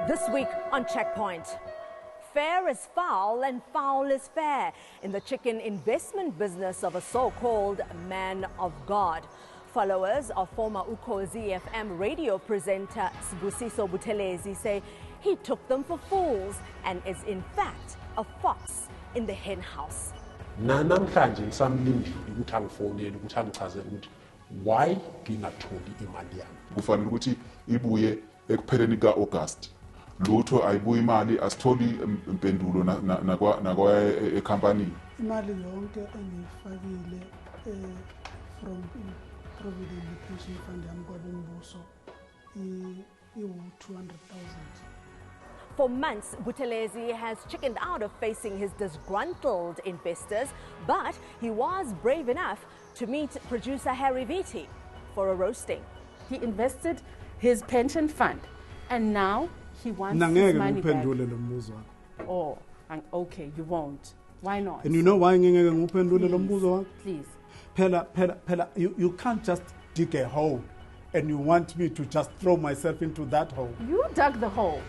This week on Checkpoint, fair is foul and foul is fair in the chicken investment business of a so-called man of God. Followers of former Ukhozi FM radio presenter Sbu Buthelezi say he took them for fools and is in fact a fox in the hen house. Namhlanje ngisamlindile ukuthi angifonele ukuthi angichazele ukuthi why ngingatholi imali yami. Kufanele ukuthi ibuye ekupheleni ka-August. Lutho ayibuye imali asitholi impendulo nakwa ecompany. Imali yonke engiyifakile from Provident Pension Fund yami kwabombuso i-200,000. For months, Buthelezi has chickened out of facing his disgruntled investors, but he was brave enough to meet producer Harry Viti for a roasting. He invested his pension fund, and now he wants his money back. Oh, okay, you won't. Why not? And you know why Please. Phela, you can't just dig a hole and you want me to just throw myself into that hole. You dug the hole.